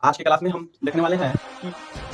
आज के क्लास में हम देखने वाले हैं कि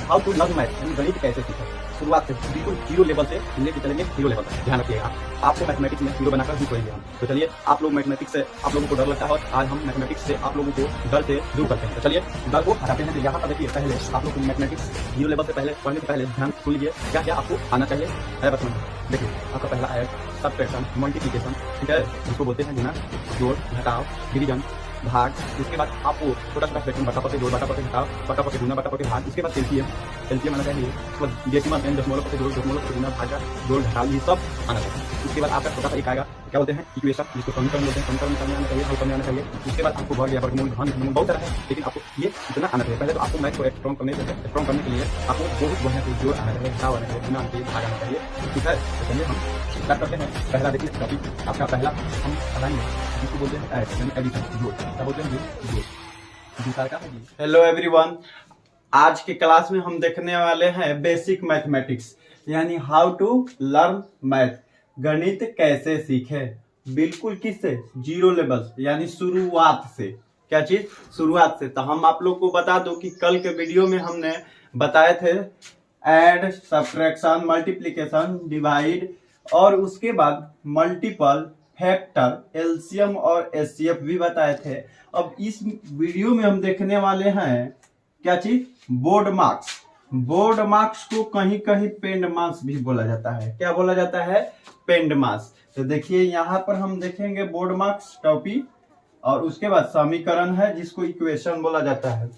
हाउ टू लर्न मैथ यानी गणित कैसे सीखें। शुरुआत से बिल्कुल जीरो लेवल से लेके चलेंगे हीरो लेवल तक। ध्यान रखिएगा, आपको मैथमेटिक्स में हीरो बनाकर ही छोड़ेंगे हम। तो चलिए, आप लोग मैथमेटिक्स से आप लोगों को डर लगता है और आज हम मैथमेटिक्स से आप लोगों को डर से दूर करते हैं। तो चलिए डर को हटाते हैं। तो यहाँ पर देखिए, पहले आप लोग मैथमेटिक्स हीरो लेवल से पहले पढ़ने से पहले ध्यान सुन लीजिए क्या क्या आपको आना चाहिए है। बस देखिए, आपका पहला है सब्ट्रैक्शन, मल्टीप्लिकेशन, ठीक है, जिसको बोलते हैं गुणा, जोड़, घटाव, डिवीजन, भाग। इसके बाद आपको छोटा छोटा फ्रैक्शन, बटा पके जोड़, बटा पके घटाव, बटा पके गुना, बटा पके भाग। इसके बाद एलसीएम आना चाहिए। उसके बाद डेसिमल एंड दशमलव पके जोड़, दशमलव पके गुना, भागा, जोड़, घटाव, ये सब आना चाहिए। उसके बाद आपका छोटा सा एक आएगा, क्या बोलते हैं, इक्वेशन, जिसको समीकरण बोलते हैं। समीकरण करने आना चाहिए, हल करने आना चाहिए। उसके बाद आपको वर्ग या वर्गमूल, घन, बहुत तरह है, लेकिन आपको ये इतना आना चाहिए। पहले तो आपको मैथ को स्ट्रॉन्ग करने के लिए आपको बहुत बढ़िया से जोड़ आना चाहिए, घटाव आना चाहिए, गुना आना चाहिए, भाग आना चाहिए, ठीक है। तो चलिए हम स्टार्ट करते हैं। पहला देखिए टॉपिक आपका पहला हम बनाएंगे, जिसको बोलते हैं ऐड यानी एडिशन, जोड़। क्या बोलते हैं, जोड़। दूसरा का हेलो एवरीवन, आज के क्लास में हम देखने वाले हैं बेसिक मैथमेटिक्स यानी हाउ टू लर्न मैथ, गणित कैसे सीखे। बिल्कुल किससे, जीरो लेवल यानी शुरुआत से। क्या चीज, शुरुआत से। तो हम आप लोग को बता दो कि कल के वीडियो में हमने बताए थे ऐड, सब्ट्रैक्शन, मल्टीप्लिकेशन, डिवाइड और उसके बाद मल्टीपल, फैक्टर, एलसीएम और एचसीएफ भी बताए थे। अब इस वीडियो में हम देखने वाले हैं क्या चीज, बोर्ड मार्क्स। बोर्ड मार्क्स को कहीं कहीं पेंड मार्क्स भी बोला जाता है। क्या बोला जाता है, पेंड मार्क्स। तो देखिए यहाँ पर हम देखेंगे बोर्ड मार्क्स टॉपिक और उसके बाद समीकरण है जिसको इक्वेशन बोला जाता है,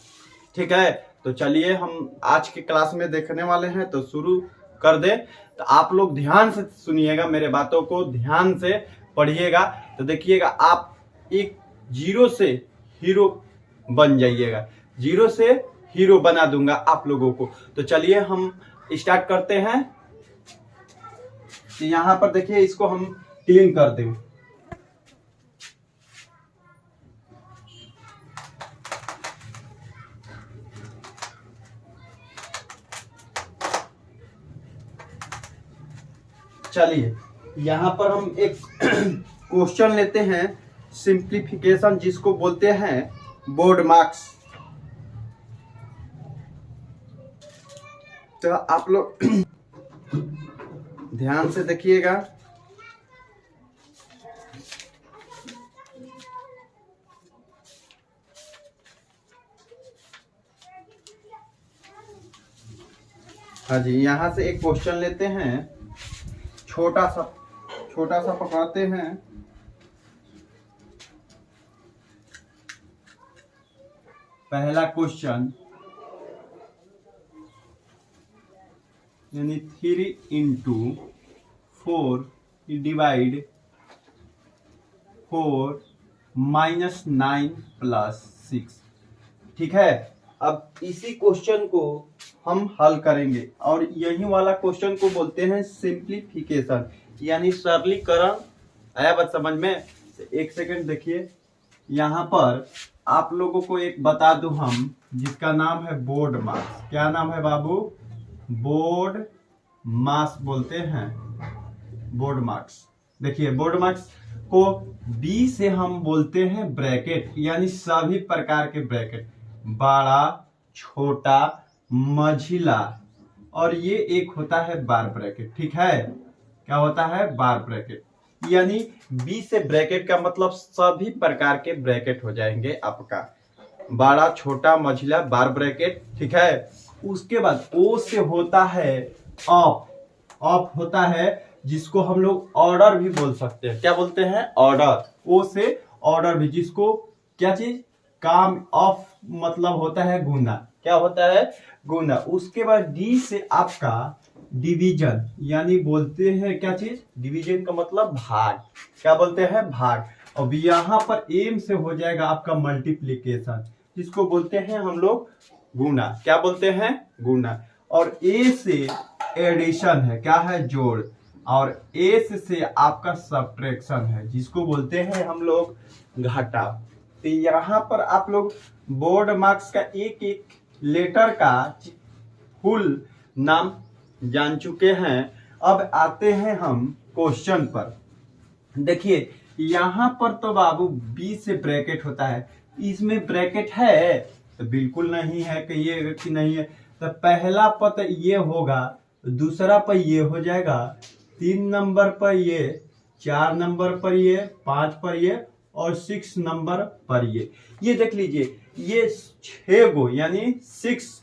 ठीक है। तो चलिए हम आज के क्लास में देखने वाले हैं, तो शुरू कर दे। तो आप लोग ध्यान से सुनिएगा, मेरे बातों को ध्यान से पढ़िएगा। तो देखिएगा, आप एक जीरो से हीरो बन जाइएगा। जीरो से हीरो बना दूंगा आप लोगों को। तो चलिए हम स्टार्ट करते हैं। तो यहां पर देखिए, इसको हम क्लीन कर देंगे। चलिए यहां पर हम एक क्वेश्चन लेते हैं, सिंप्लीफिकेशन, जिसको बोलते हैं बोर्ड मार्क्स। तो आप लोग ध्यान से देखिएगा। हाँ जी, यहां से एक क्वेश्चन लेते हैं, छोटा सा पकड़ते हैं। पहला क्वेश्चन यानी 3 इंटू 4 डिवाइड 4 माइनस 9 प्लस 6, ठीक है। अब इसी क्वेश्चन को हम हल करेंगे और यही वाला क्वेश्चन को बोलते हैं सिंप्लीफिकेशन यानी सरलीकरण। आया बात समझ में? एक सेकंड देखिए, यहाँ पर आप लोगों को एक बता दूं हम, जिसका नाम है बोर्ड मार्क्स। क्या नाम है बाबू, बोर्ड मार्क्स बोलते हैं, बोर्ड मार्क्स। देखिए, बोर्ड मार्क्स को बी से हम बोलते हैं ब्रैकेट यानी सभी प्रकार के ब्रैकेट, बड़ा, छोटा, मझिला, और ये एक होता है बार ब्रैकेट, ठीक है। क्या होता है, बार ब्रैकेट। यानी बी से ब्रैकेट का मतलब सभी प्रकार के ब्रैकेट हो जाएंगे आपका, बड़ा, छोटा, मझिला, बार ब्रैकेट, ठीक है। उसके बाद ओ से होता है ऑफ। ऑफ होता है जिसको हम लोग ऑर्डर भी बोल सकते हैं। क्या बोलते हैं, ऑर्डर। ओ से ऑर्डर भी, जिसको क्या चीज, काम। ऑफ मतलब होता है गुना। क्या होता है, गुना। उसके बाद डी से आपका डिवीजन यानी बोलते हैं क्या चीज, डिवीजन का मतलब भाग। क्या बोलते हैं, भाग। अब यहाँ पर एम से हो जाएगा आपका मल्टीप्लीकेशन, जिसको बोलते हैं हम लोग गुना। क्या बोलते हैं, गुना। और ए से एडिशन है, क्या है, जोड़। और एस से आपका सब्ट्रैक्शन है, जिसको बोलते हैं हम लोग घटाव। तो यहाँ पर आप लोग बोर्ड मार्क्स का एक एक लेटर का फुल नाम जान चुके हैं। अब आते हैं हम क्वेश्चन पर। देखिए यहाँ पर तो बाबू बी से ब्रैकेट होता है, इसमें ब्रैकेट है तो बिल्कुल नहीं है, कहिएगा कि नहीं है। तो पहला पद ये होगा, दूसरा पर ये हो जाएगा, 3 नंबर पर ये, 4 नंबर पर ये, 5 पर ये और 6 नंबर पर ये देख लीजिए, ये 6 गो यानी 6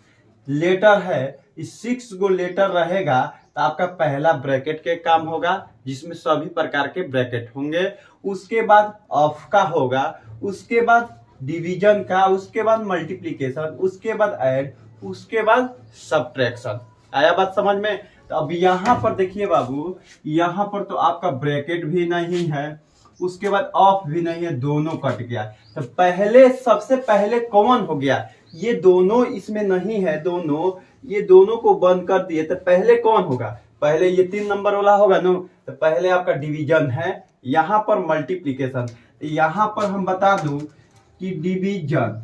लेटर है। इस 6 गो लेटर रहेगा तो आपका पहला ब्रैकेट के काम होगा, जिसमें सभी प्रकार के ब्रैकेट होंगे। उसके बाद ऑफ का होगा, उसके बाद डिवीजन का, उसके बाद मल्टीप्लिकेशन, उसके बाद ऐड, उसके बाद सब्ट्रैक्शन। आया बात समझ में? तो अब यहाँ पर देखिए बाबू, यहाँ पर तो आपका ब्रैकेट भी नहीं है, उसके बाद ऑफ भी नहीं है, दोनों कट गया। तो पहले सबसे पहले कौन हो गया? ये दोनों इसमें नहीं है, दोनों ये दोनों को बंद कर दिए। तो पहले कौन होगा? पहले ये 3 नंबर वाला होगा ना। तो पहले आपका डिवीजन है, यहाँ पर मल्टीप्लिकेशन, यहाँ पर हम बता दूं कि डिवीजन,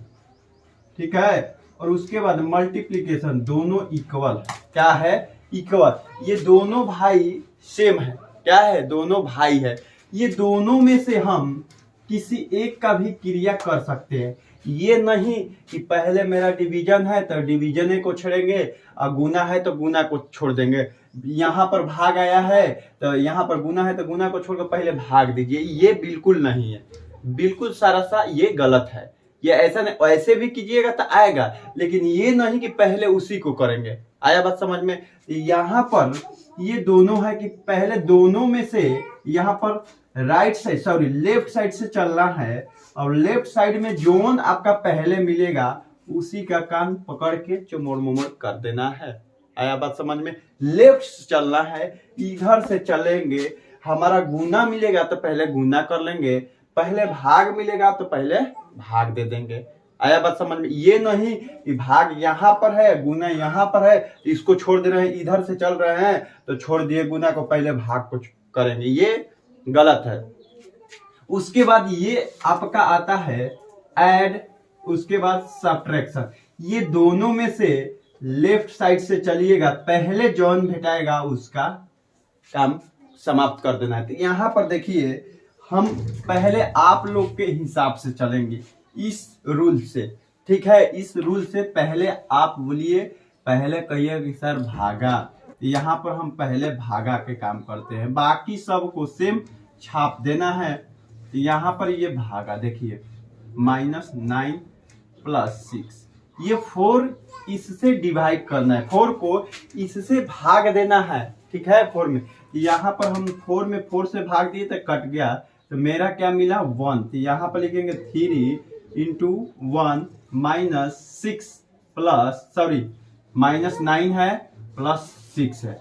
ठीक है, और उसके बाद मल्टीप्लिकेशन, दोनों इक्वल। क्या है? इक्वल। ये दोनों भाई सेम है। क्या है? दोनों भाई है। ये दोनों में से हम किसी एक का भी क्रिया कर सकते हैं। ये नहीं कि पहले मेरा डिवीजन है तो डिवीजन को छोड़ेंगे और गुना है तो गुना को छोड़ देंगे। यहाँ पर भाग आया है तो यहाँ पर गुना है तो गुना को छोड़कर पहले भाग दीजिए। ये बिल्कुल नहीं है, बिल्कुल सारा सा ये गलत है। ये ऐसा नहीं, ऐसे भी कीजिएगा तो आएगा, लेकिन ये नहीं कि पहले उसी को करेंगे। आया बात समझ में? यहाँ पर ये दोनों है कि पहले दोनों में से यहाँ पर right side, sorry left side से चलना है, और लेफ्ट साइड में जोन आपका पहले मिलेगा उसी का कान पकड़ के चुमोड़ मुमोड़ कर देना है। आया बात समझ में? लेफ्ट से चलना है, इधर से चलेंगे, हमारा गुना मिलेगा तो पहले गुना कर लेंगे, पहले भाग मिलेगा तो पहले भाग दे देंगे। आया बात समझ में? ये नहीं कि भाग यहाँ पर है, गुना यहाँ पर है, इसको छोड़ दे रहे हैं, इधर से चल रहे हैं तो छोड़ दिए गुना को, पहले भाग को करेंगे, ये गलत है। उसके बाद ये आपका आता है ऐड, उसके बाद सब्ट्रैक्शन। ये दोनों में से लेफ्ट साइड से चलिएगा, पहले जॉन भेटाएगा उसका काम समाप्त कर देना है। तो यहाँ पर देखिए, हम पहले आप लोग के हिसाब से चलेंगे, इस रूल से, ठीक है? इस रूल से पहले आप बोलिए, पहले कहिए कि सर भागा। यहाँ पर हम पहले भागा के काम करते हैं, बाकी सब को सेम छाप देना है। तो यहाँ पर ये भागा देखिए, -9 + 6, ये 4 इससे डिवाइड करना है, 4 को इससे भाग देना है, ठीक है? 4 में, यहाँ पर हम 4 में 4 से भाग दिए तो कट गया, तो मेरा क्या मिला? 1। तो यहाँ पर लिखेंगे 3 × 1 -6 प्लस, सॉरी -9 है प्लस 6 है।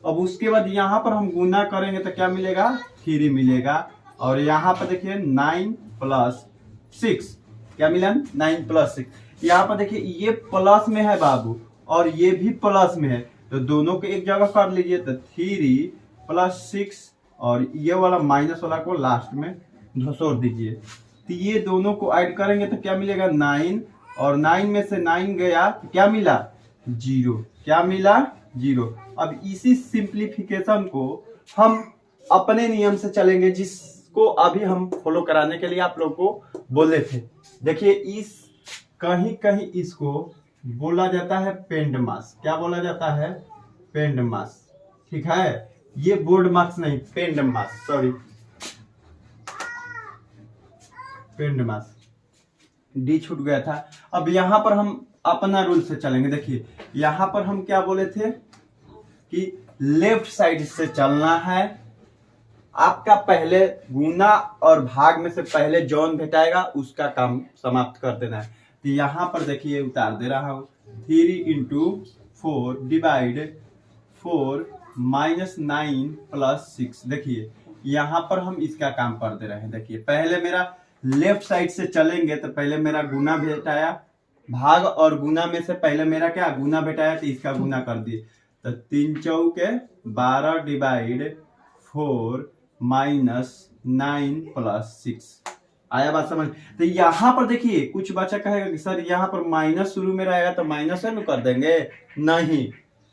अब उसके बाद यहाँ पर हम गुना करेंगे तो क्या मिलेगा? 3 मिलेगा। और यहाँ पर देखिए 9 + 6, क्या मिला? 9 + 6। यहाँ पर देखिए ये प्लस में है बाबू, और ये भी प्लस में है, तो दोनों को एक जगह कर लीजिए। तो 3 + 6 और ये वाला माइनस वाला को लास्ट में धसोड़ दीजिए। तो ये दोनों को ऐड करेंगे तो क्या मिलेगा? 9, और 9 में से 9 गया तो क्या मिला? 0। क्या मिला? 0। अब इसी सिंप्लीफिकेशन को हम अपने नियम से चलेंगे, जिसको अभी हम फॉलो कराने के लिए आप लोग को बोले थे। देखिए, इस कहीं कहीं इसको बोला जाता है पेंड मास। क्या बोला जाता है? पेंड मास, ठीक है? ये बोर्ड मार्क्स नहीं, पेंड मास, सॉरी पेंड मास, डी छूट गया था। अब यहाँ पर हम अपना रूल से चलेंगे। देखिए, यहाँ पर हम क्या बोले थे कि लेफ्ट साइड से चलना है, आपका पहले गुना और भाग में से पहले जॉन भेटाएगा उसका काम समाप्त कर देना है। तो यहाँ पर देखिए, उतार दे रहा हूँ, 3 × 4 / 4 -9 + 6। देखिए, यहाँ पर हम इसका काम कर दे रहे हैं। देखिए, पहले मेरा लेफ्ट साइड से चलेंगे तो पहले मेरा गुना भेटाया, भाग और गुना में से पहले मेरा क्या? गुना भेटाया, तो इसका गुना कर दिए। तो 3 × 4 = 12 / 4 -9 + 6। आया बात समझ? तो यहाँ पर देखिए, कुछ बच्चा कहेगा कि सर यहाँ पर माइनस शुरू में रहेगा तो माइनस है न कर देंगे। नहीं,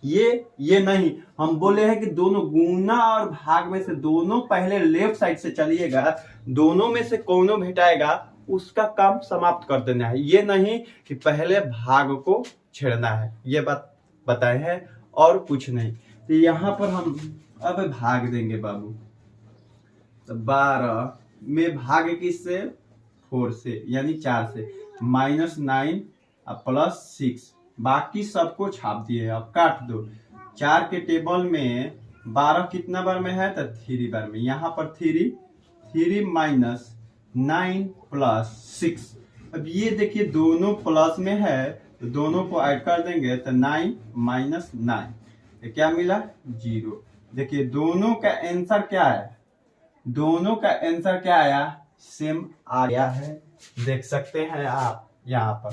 ये नहीं, हम बोले हैं कि दोनों गुना और भाग में से दोनों पहले लेफ्ट साइड से चलिएगा, दोनों में से कौनों भेटाएगा उसका काम समाप्त कर देना है। ये नहीं कि पहले भाग को छेड़ना है, ये बात बताए हैं और कुछ नहीं। तो यहाँ पर हम अब भाग देंगे बाबू। तो 12 में भाग किससे, 4 से यानी 4 से, -9 +6, बाकी सबको छाप दिए। अब काट दो। 4 के टेबल में 12 कितना बार में है, तो 3 बार में। यहाँ पर 3 -9 +6। अब ये देखिए दोनों प्लस में है, तो दोनों को ऐड कर देंगे तो 9 - 9, तो क्या मिला, 0। देखिए दोनों का आंसर क्या है, दोनों का आंसर क्या आया, सेम आ गया है। देख सकते हैं आप यहाँ पर।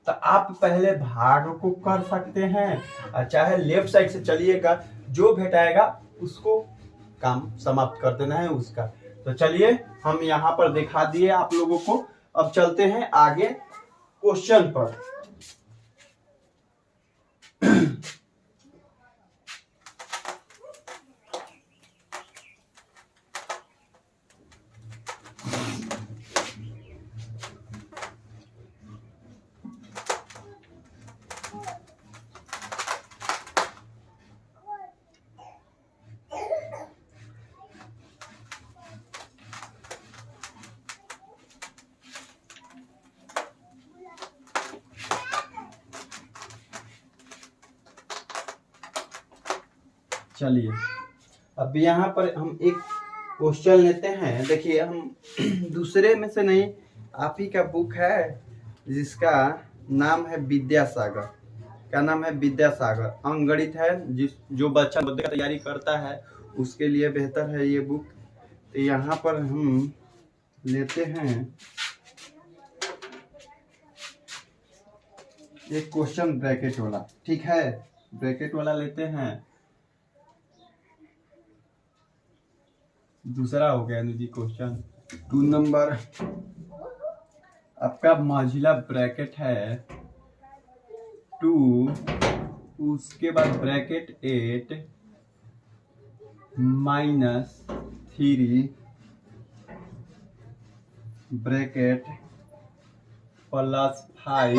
तो आप पहले भाग को कर सकते हैं, और चाहे लेफ्ट साइड से चलिएगा, जो भेटाएगा उसको काम समाप्त कर देना है उसका। तो चलिए हम यहाँ पर दिखा दिए आप लोगों को। अब चलते हैं आगे क्वेश्चन पर। चलिए अब यहाँ पर हम एक क्वेश्चन लेते हैं। देखिए हम दूसरे में से नहीं, आप ही का बुक है जिसका नाम है विद्यासागर। क्या नाम है, विद्यासागर। अंकगणित है, जो बच्चा मुद्दे का तैयारी करता है उसके लिए बेहतर है ये बुक। तो यहाँ पर हम लेते हैं एक क्वेश्चन ब्रैकेट वाला, ठीक है, ब्रैकेट वाला लेते हैं। दूसरा हो गया जी क्वेश्चन 2 नंबर। आपका माझिला ब्रैकेट है 2, उसके बाद ब्रैकेट 8 -3 ब्रैकेट +5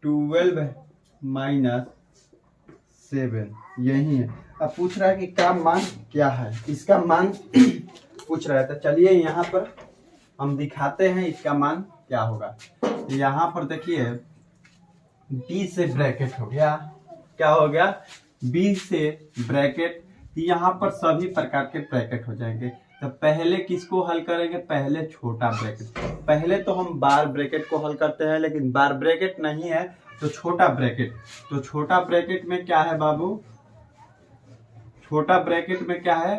12 -7, यही है। अब पूछ रहा है कि का मान क्या है, इसका मान पूछ रहा है। तो चलिए यहाँ पर हम दिखाते हैं इसका मान क्या होगा। यहाँ पर देखिए बी से ब्रैकेट हो गया, क्या हो गया, बी से ब्रैकेट। यहाँ पर सभी प्रकार के ब्रैकेट हो जाएंगे। तो पहले किसको हल करेंगे, पहले छोटा ब्रैकेट। पहले तो हम बार ब्रैकेट को हल करते हैं, लेकिन बार ब्रैकेट नहीं है तो छोटा ब्रैकेट। तो छोटा ब्रैकेट में क्या है बाबू, छोटा ब्रैकेट में क्या है,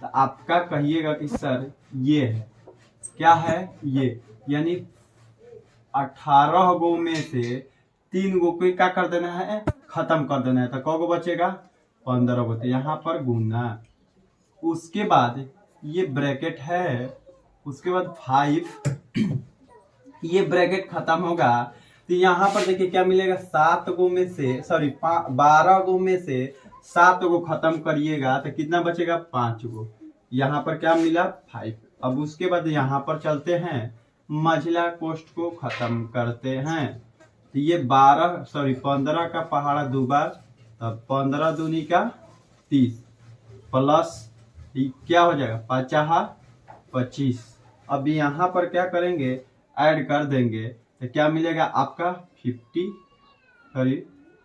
तो आपका कहिएगा कि सर ये है, क्या है ये, यानी 18 गो में से 3 गो को क्या कर देना है, खत्म कर देना है। तो कौ गो बचेगा, 15 गो। तो यहाँ पर गुना, उसके बाद ये ब्रैकेट है, उसके बाद 5, ये ब्रैकेट खत्म होगा। तो यहाँ पर देखिए क्या मिलेगा, 7 गो में से 12 गो में से 7 गो खत्म करिएगा तो कितना बचेगा, 5 गो। यहाँ पर क्या मिला, 5। अब उसके बाद यहाँ पर चलते हैं, मझला कोष्ठ को खत्म करते हैं। तो ये 15 का पहाड़ा 2 बार, तब 15 दूनी का 30 प्लस क्या हो जाएगा, 25। अब यहाँ पर क्या करेंगे, ऐड कर देंगे तो क्या मिलेगा आपका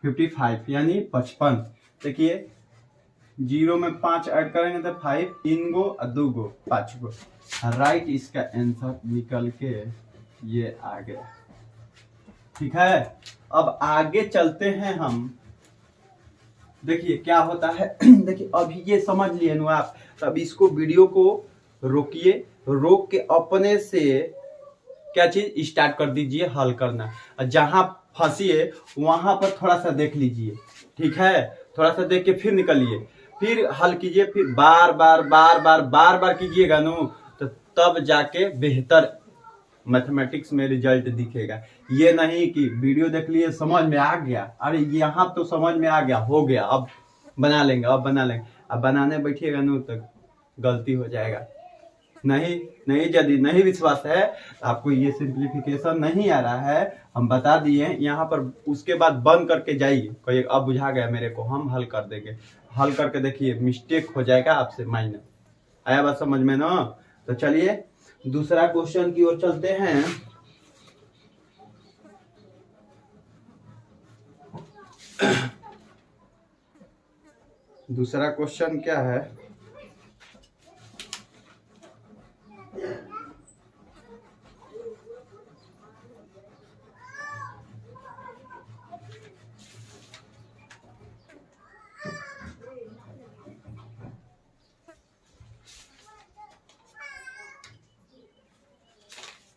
55 यानी 55। देखिए 0 में 5 ऐड करेंगे तो 5, 3 गो और 2 गो 5 गो। राइट, इसका आंसर निकल के ये आ गया। ठीक है, अब आगे चलते हैं हम। देखिए क्या होता है देखिए अभी ये समझ लिए ना आप, तब इसको वीडियो को रोकिए, रोक के अपने से क्या चीज स्टार्ट कर दीजिए हल करना। जहां फंसिए वहां पर थोड़ा सा देख लीजिए, ठीक है, थोड़ा सा देख के फिर निकलिए, फिर हल कीजिए, फिर बार बार कीजिएगा नो, तो तब जाके बेहतर मैथमेटिक्स में रिजल्ट दिखेगा। ये नहीं कि वीडियो देख लिए समझ में आ गया, अरे यहाँ तो समझ में आ गया, हो गया, अब बना लेंगे, अब बनाने बैठिएगा नो तो गलती हो जाएगा। नहीं नहीं, यदि नहीं विश्वास है आपको ये सिंप्लीफिकेशन नहीं आ रहा है, हम बता दिए यहाँ पर, उसके बाद बंद करके जाइए, कहिए अब बुझा गया मेरे को, हम हल कर देंगे। हल करके देखिए, मिस्टेक हो जाएगा आपसे माइनस। आया बात समझ में ना? तो चलिए दूसरा क्वेश्चन की ओर चलते हैं। दूसरा क्वेश्चन क्या है?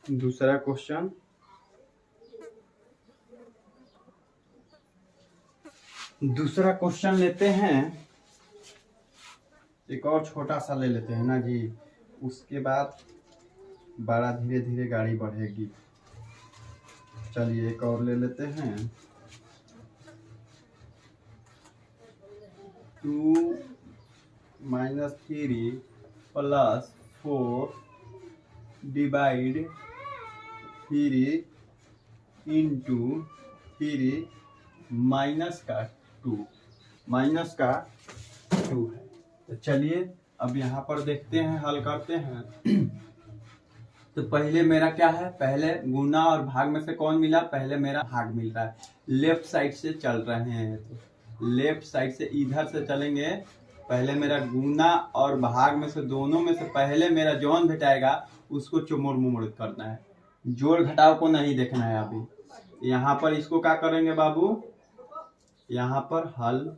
दूसरा क्वेश्चन लेते हैं, एक और छोटा सा ले लेते हैं ना जी, उसके बाद बड़ा धीरे धीरे गाड़ी बढ़ेगी। चलिए एक और ले लेते हैं। 2 - 3 + 4 डिवाइड 3 इंटू 3 माइनस का 2 है। तो चलिए अब यहाँ पर देखते हैं, हल करते हैं। तो पहले मेरा क्या है, पहले गुना और भाग में से कौन मिला? पहले मेरा भाग मिल रहा है, लेफ्ट साइड से चल रहे हैं, तो लेफ्ट साइड से इधर से चलेंगे। पहले मेरा गुना और भाग में से दोनों में से पहले मेरा जौन भेटाएगा उसको चुमुड़ मुमुड़ करना है, जोड़ घटाव को नहीं देखना है। अभी यहाँ पर इसको क्या करेंगे बाबू, यहाँ पर हल,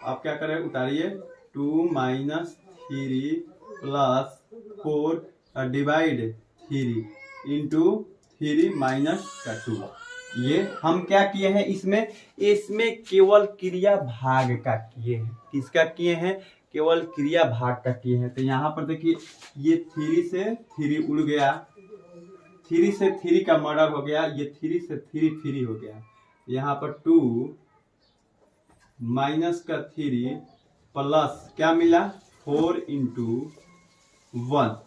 आप क्या करें, उतारिए। 2 - 3 + 4 डिवाइड 3 इंटू 3 माइनस का 2। ये हम क्या किए हैं, इसमें केवल क्रिया भाग का किए हैं। किसका किए हैं? केवल क्रिया भाग का किए हैं। तो यहाँ पर देखिए, ये 3 से 3 उड़ गया, 3 से 3 का मर्डर हो गया, ये 3 से 3 फ्री हो गया। यहाँ पर 2 माइनस का 3 प्लस क्या मिला, 4 इंटू 1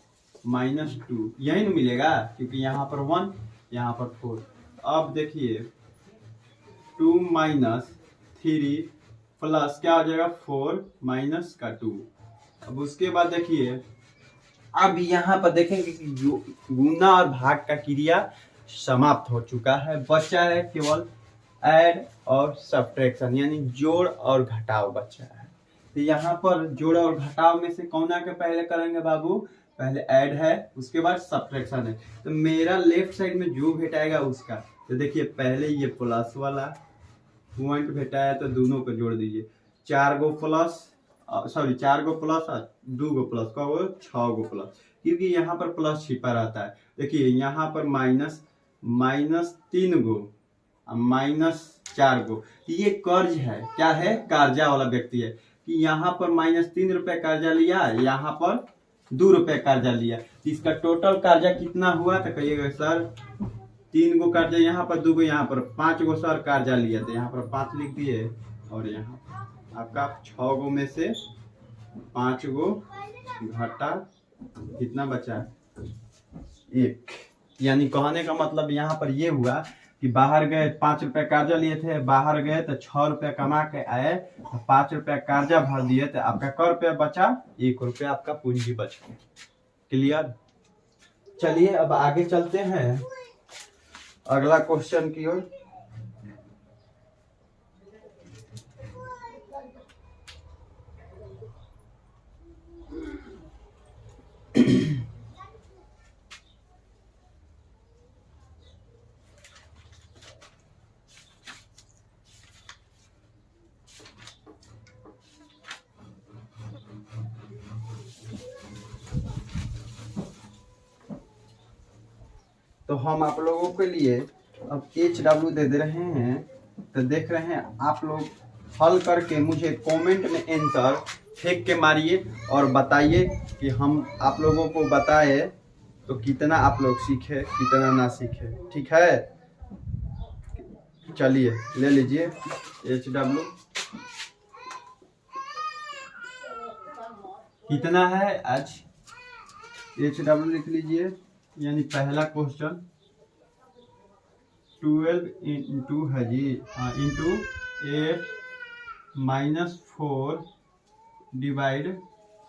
माइनस 2, यही ना मिलेगा, क्योंकि यहाँ पर 1 यहाँ पर 4। अब देखिए 2 - 3 प्लस क्या हो जाएगा, 4 माइनस का 2। अब उसके बाद देखिए, अब यहाँ पर देखेंगे कि गुना और भाग का क्रिया समाप्त हो चुका है, बचा है केवल ऐड और सब्ट्रैक्शन, यानी जोड़ और घटाव बचा है। तो यहाँ पर जोड़ और घटाव में से कौन के पहले करेंगे बाबू, पहले ऐड है, उसके बाद सब्ट्रैक्शन है। तो मेरा लेफ्ट साइड में जो भेटाएगा उसका, तो देखिए पहले ये प्लस वाला पॉइंट भेटा है, तो दोनों को जोड़ दीजिए। 4 गो प्लस और 2 गो प्लस का 6 गो प्लस, क्योंकि यहाँ पर प्लस छिपा रहता है। देखिए यहाँ पर माइनस 3 गो -4 गो, ये कर्ज है, क्या है, कर्जा वाला व्यक्ति है, कि यहाँ पर -3 रुपए कर्जा लिया, यहाँ पर 2 रुपए कर्जा लिया, तो इसका टोटल कर्जा कितना हुआ? तो कहिएगा सर 3 गो कर्जा, यहाँ पर 2 गो, यहाँ पर 5 गो सर कर्जा लिया, तो यहाँ पर 5 लिख दिए, और यहाँ आपका 6 गो में से 5 गो घटा, कितना बचा, 1। यानी कहने का मतलब यहाँ पर ये हुआ कि बाहर गए, 5 रुपए कर्जा लिए थे, बाहर गए तो 6 रुपए कमा के आए, तो 5 रुपए कर्जा भर दिए, तो आपका क रुपया बचा, 1 रुपया आपका पूंजी बच गया। क्लियर? चलिए अब आगे चलते हैं अगला क्वेश्चन की ओर। तो हम आप लोगों के लिए अब HW दे रहे हैं, तो देख रहे हैं आप लोग हल करके मुझे कमेंट में आंसर फेंक के मारिए और बताइए कि हम आप लोगों को बताए तो कितना आप लोग सीखे, कितना ना सीखे। ठीक है, चलिए ले लीजिए HW। कितना है HW लिख लीजिए, यानी पहला क्वेश्चन 12 इंटू है जी, इंटू 8 -4 डिवाइड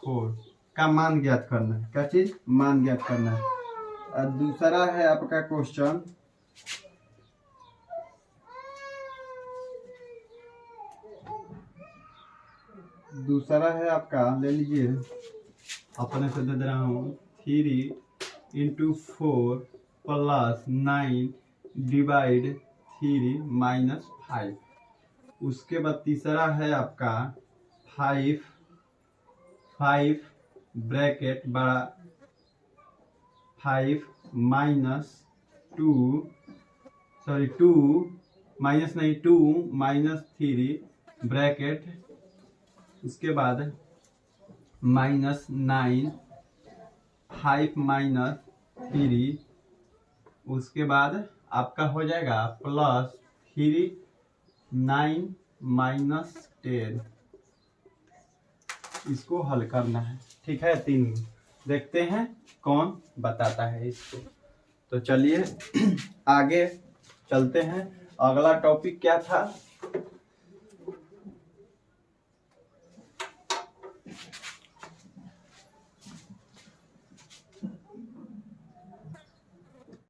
4 का मान ज्ञात करना है। क्या चीज? मान ज्ञात करना है। और दूसरा है आपका क्वेश्चन ले लीजिए, अपने से दे रहा हूँ 3 इंटू 4 प्लस 9 डिवाइड 3 -5। उसके बाद तीसरा है आपका 5 ब्रैकेट बड़ा 5 -2 -3 ब्रैकेट, उसके बाद -9 5 -3, उसके बाद आपका हो जाएगा +3 9 -10। इसको हल करना है, ठीक है। 3 देखते हैं कौन बताता है इसको। तो चलिए आगे चलते हैं। अगला टॉपिक क्या था?